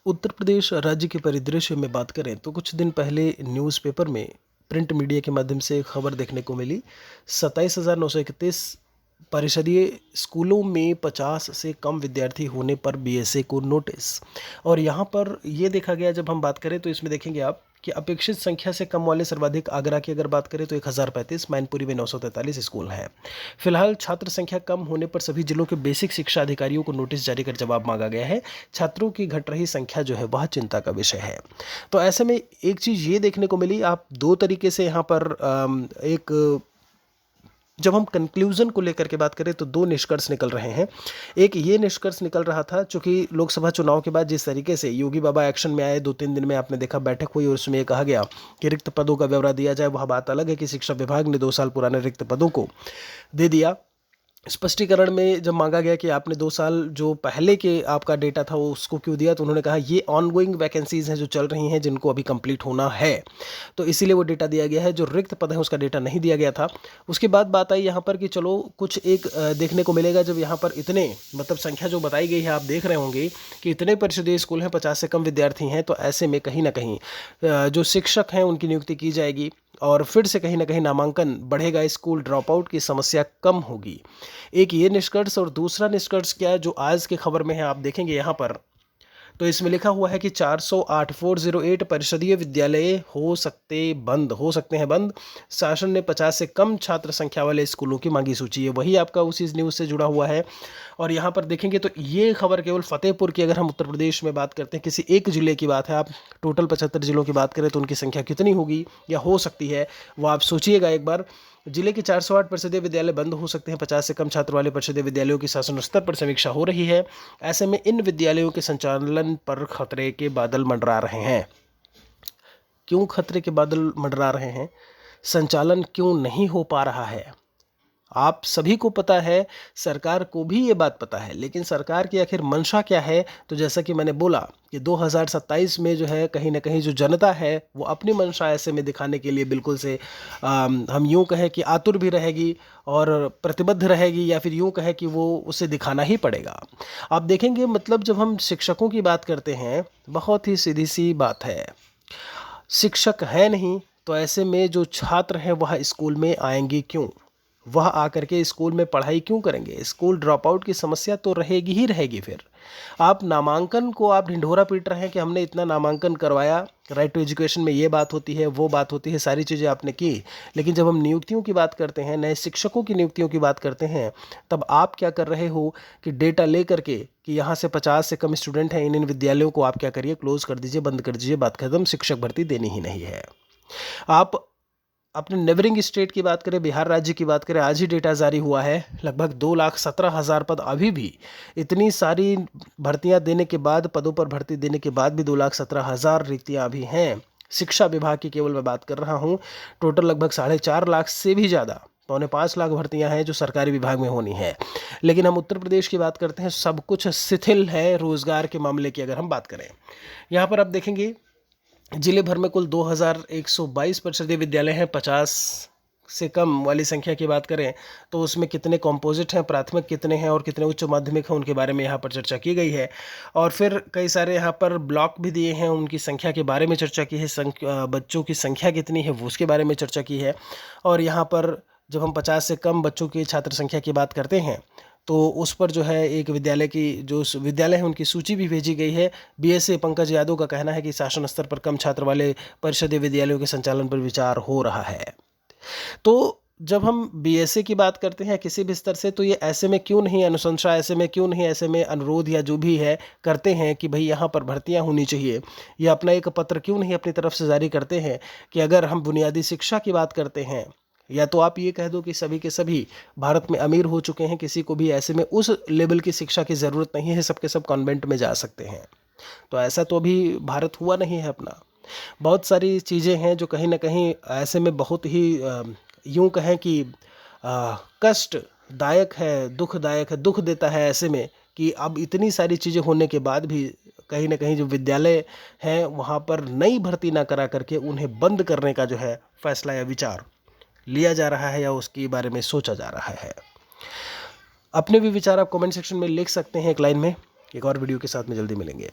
उत्तर प्रदेश राज्य के परिदृश्य में बात करें तो कुछ दिन पहले न्यूज़पेपर में प्रिंट मीडिया के माध्यम से एक खबर देखने को मिली। 27,931 परिषदीय स्कूलों में 50 से कम विद्यार्थी होने पर बीएसए को नोटिस। और यहाँ पर ये देखा गया, जब हम बात करें तो इसमें देखेंगे आप कि अपेक्षित संख्या से कम वाले सर्वाधिक आगरा की अगर बात करें तो 1035, मैनपुरी में 943 स्कूल हैं। फिलहाल छात्र संख्या कम होने पर सभी जिलों के बेसिक शिक्षा अधिकारियों को नोटिस जारी कर जवाब मांगा गया है। छात्रों की घट रही संख्या जो है वह चिंता का विषय है। तो ऐसे में एक चीज़ ये देखने को मिली, आप दो तरीके से यहाँ पर एक जब हम कंक्लूजन को लेकर के बात करें तो दो निष्कर्ष निकल रहे हैं। एक ये निष्कर्ष निकल रहा था, चूंकि लोकसभा चुनाव के बाद जिस तरीके से योगी बाबा एक्शन में आए, 2-3 दिन में आपने देखा बैठक हुई और उसमें ये कहा गया कि रिक्त पदों का ब्यौरा दिया जाए। वह बात अलग है कि शिक्षा विभाग ने 2 साल पुराने रिक्त पदों को दे दिया। स्पष्टीकरण में जब मांगा गया कि आपने 2 साल जो पहले के आपका डेटा था वो उसको क्यों दिया, तो उन्होंने कहा ये ऑनगोइंग वैकेंसीज हैं जो चल रही हैं, जिनको अभी कंप्लीट होना है, तो इसीलिए वो डेटा दिया गया है। जो रिक्त पद है उसका डेटा नहीं दिया गया था। उसके बाद बात आई यहाँ पर कि चलो कुछ एक देखने को मिलेगा, जब यहाँ पर इतने मतलब संख्या जो बताई गई है, आप देख रहे होंगे कि इतने परिषदीय स्कूल हैं, 50 से कम विद्यार्थी हैं, तो ऐसे में कहीं ना कहीं जो शिक्षक हैं उनकी नियुक्ति की जाएगी और फिर से कहीं ना कहीं नामांकन बढ़ेगा, स्कूल ड्रॉप आउट की समस्या कम होगी। एक ये निष्कर्ष, और दूसरा निष्कर्ष क्या है जो आज की खबर में है, आप देखेंगे यहाँ पर तो इसमें लिखा हुआ है कि 408 परिषदीय विद्यालय हो सकते हैं बंद। शासन ने 50 से कम छात्र संख्या वाले स्कूलों की मांगी सूची है, वही आपका उसी न्यूज़ से जुड़ा हुआ है। और यहाँ पर देखेंगे तो ये खबर केवल फतेहपुर की, अगर हम उत्तर प्रदेश में बात करते हैं किसी एक जिले की बात है, आप टोटल 75 जिलों की बात करें तो उनकी संख्या कितनी होगी या हो सकती है वो आप सोचिएगा एक बार। जिले के 408 परिषदीय विद्यालय बंद हो सकते हैं। 50 से कम छात्र वाले परिषदीय विद्यालयों की शासन स्तर पर समीक्षा हो रही है। ऐसे में इन विद्यालयों के संचालन पर खतरे के बादल मंडरा रहे हैं। क्यों खतरे के बादल मंडरा रहे हैं? संचालन क्यों नहीं हो पा रहा है? आप सभी को पता है, सरकार को भी ये बात पता है, लेकिन सरकार की आखिर मंशा क्या है? तो जैसा कि मैंने बोला कि 2027 में जो है कहीं ना कहीं जो जनता है वो अपनी मंशा ऐसे में दिखाने के लिए बिल्कुल से हम यूँ कहें कि आतुर भी रहेगी और प्रतिबद्ध रहेगी, या फिर यूँ कहें कि वो उसे दिखाना ही पड़ेगा। आप देखेंगे, मतलब जब हम शिक्षकों की बात करते हैं, बहुत ही सीधी सी बात है, शिक्षक है नहीं तो ऐसे में जो छात्र हैं वह स्कूल में आएंगे क्यों? वह आकर के स्कूल में पढ़ाई क्यों करेंगे? स्कूल ड्रॉप आउट की समस्या तो रहेगी ही रहेगी। फिर आप नामांकन को आप ढिंढोरा पीट रहे हैं कि हमने इतना नामांकन करवाया, राइट टू एजुकेशन में ये बात होती है, वो बात होती है, सारी चीज़ें आपने की, लेकिन जब हम नियुक्तियों की बात करते हैं, नए शिक्षकों की नियुक्तियों की बात करते हैं, तब आप क्या कर रहे हो कि डेटा ले करके कि यहाँ से 50 से कम स्टूडेंट हैं, इन विद्यालयों को आप क्या करिए, क्लोज कर दीजिए, बंद कर दीजिए, बात खत्म, शिक्षक भर्ती देनी ही नहीं है। आप अपने नेबरिंग स्टेट की बात करें, बिहार राज्य की बात करें, आज ही डेटा जारी हुआ है, लगभग 2,17,000 पद, अभी भी इतनी सारी भर्तियां देने के बाद, पदों पर भर्ती देने के बाद भी 2,17,000 रिक्तियां अभी हैं। शिक्षा विभाग की केवल मैं बात कर रहा हूं, टोटल लगभग 4.5 लाख से भी ज़्यादा, 4.25 लाख भर्तियां हैं जो सरकारी विभाग में होनी है। लेकिन हम उत्तर प्रदेश की बात करते हैं, सब कुछ शिथिल है रोजगार के मामले की अगर हम बात करें। यहाँ पर आप देखेंगे जिले भर में कुल 2,122 परिषदीय विद्यालय हैं। 50 से कम वाली संख्या की बात करें तो उसमें कितने कॉम्पोजिट हैं, प्राथमिक कितने हैं और कितने उच्च माध्यमिक हैं, उनके बारे में यहाँ पर चर्चा की गई है। और फिर कई सारे यहाँ पर ब्लॉक भी दिए हैं, उनकी संख्या के बारे में चर्चा की है, बच्चों की संख्या कितनी है वो उसके बारे में चर्चा की है। और यहाँ पर जब हम 50 से कम बच्चों की छात्र संख्या की बात करते हैं तो उस पर जो है एक विद्यालय की जो विद्यालय है उनकी सूची भी भेजी गई है। बीएसए पंकज यादव का कहना है कि शासन स्तर पर कम छात्र वाले परिषदीय विद्यालयों के संचालन पर विचार हो रहा है। तो जब हम बीएसए की बात करते हैं किसी भी स्तर से, तो ये ऐसे में क्यों नहीं अनुशंसा, ऐसे में क्यों नहीं, ऐसे में अनुरोध या जो भी है करते हैं कि भाई यहाँ पर भर्तियाँ होनी चाहिए, या अपना एक पत्र क्यों नहीं अपनी तरफ से जारी करते हैं कि अगर हम बुनियादी शिक्षा की बात करते हैं, या तो आप ये कह दो कि सभी के सभी भारत में अमीर हो चुके हैं, किसी को भी ऐसे में उस लेवल की शिक्षा की ज़रूरत नहीं है, सबके सब कॉन्वेंट में जा सकते हैं। तो ऐसा तो अभी भारत हुआ नहीं है अपना। बहुत सारी चीज़ें हैं जो कहीं ना कहीं ऐसे में बहुत ही यूं कहें कि कष्टदायक है, दुखदायक है, दुख देता है ऐसे में कि अब इतनी सारी चीज़ें होने के बाद भी कहीं ना कहीं जो विद्यालय हैं वहाँ पर नई भर्ती ना करा करके उन्हें बंद करने का जो है फैसला या विचार लिया जा रहा है या उसके बारे में सोचा जा रहा है। अपने भी विचार आप कमेंट सेक्शन में लिख सकते हैं एक लाइन में। एक और वीडियो के साथ में जल्दी मिलेंगे।